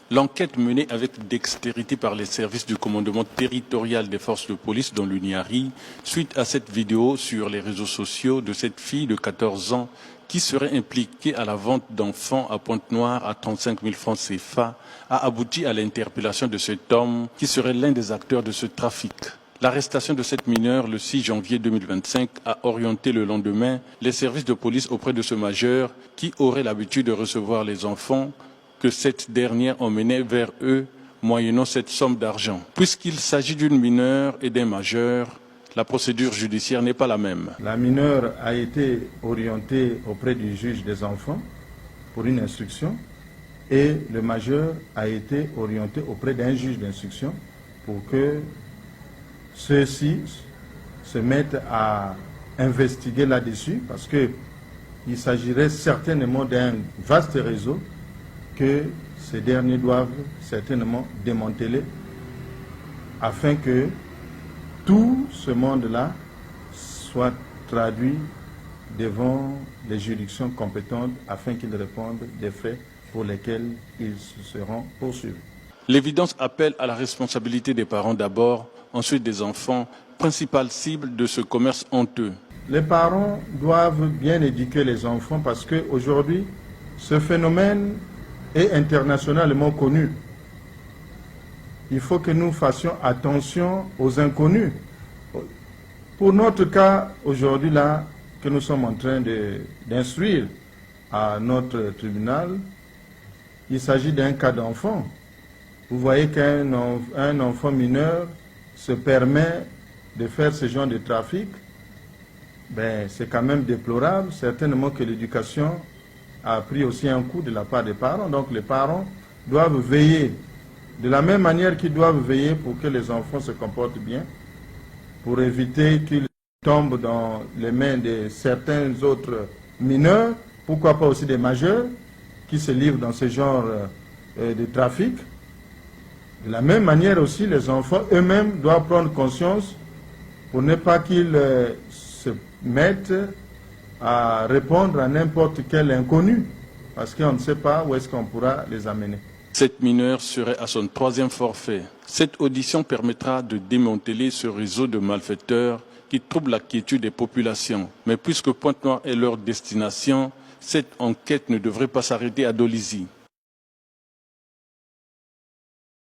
L'enquête menée avec dextérité par les services du commandement territorial des forces de police dans l'Uniari, suite à cette vidéo sur les réseaux sociaux de cette fille de 14 ans qui serait impliquée à la vente d'enfants à Pointe-Noire à 35 000 francs CFA, a abouti à l'interpellation de cet homme qui serait l'un des acteurs de ce trafic. L'arrestation de cette mineure le 6 janvier 2025 a orienté le lendemain les services de police auprès de ce majeur qui aurait l'habitude de recevoir les enfants que cette dernière emmenait vers eux moyennant cette somme d'argent. Puisqu'il s'agit d'une mineure et d'un majeur, la procédure judiciaire n'est pas la même. La mineure a été orientée auprès du juge des enfants pour une instruction et le majeur a été orienté auprès d'un juge d'instruction pour que ceux-ci se mettent à investiguer là-dessus parce qu'il s'agirait certainement d'un vaste réseau que ces derniers doivent certainement démanteler afin que tout ce monde-là soit traduit devant les juridictions compétentes afin qu'ils répondent des faits pour lesquels ils seront poursuivis. L'évidence appelle à la responsabilité des parents d'abord, ensuite des enfants, principale cible de ce commerce honteux. Les parents doivent bien éduquer les enfants parce qu'aujourd'hui, ce phénomène est internationalement connu. Il faut que nous fassions attention aux inconnus. Pour notre cas, aujourd'hui, là, que nous sommes en train d'instruire à notre tribunal, il s'agit d'un cas d'enfant. Vous voyez qu'un enfant mineur se permet de faire ce genre de trafic, ben, c'est quand même déplorable. Certainement que l'éducation a pris aussi un coup de la part des parents. Donc les parents doivent veiller, de la même manière qu'ils doivent veiller pour que les enfants se comportent bien, pour éviter qu'ils tombent dans les mains de certains autres mineurs, pourquoi pas aussi des majeurs, qui se livrent dans ce genre de trafic. De la même manière aussi, les enfants eux-mêmes doivent prendre conscience pour ne pas qu'ils se mettent à répondre à n'importe quel inconnu, parce qu'on ne sait pas où est-ce qu'on pourra les amener. Cette mineure serait à son 3e forfait. Cette audition permettra de démanteler ce réseau de malfaiteurs qui trouble la quiétude des populations. Mais puisque Pointe-Noire est leur destination, cette enquête ne devrait pas s'arrêter à Dolisie.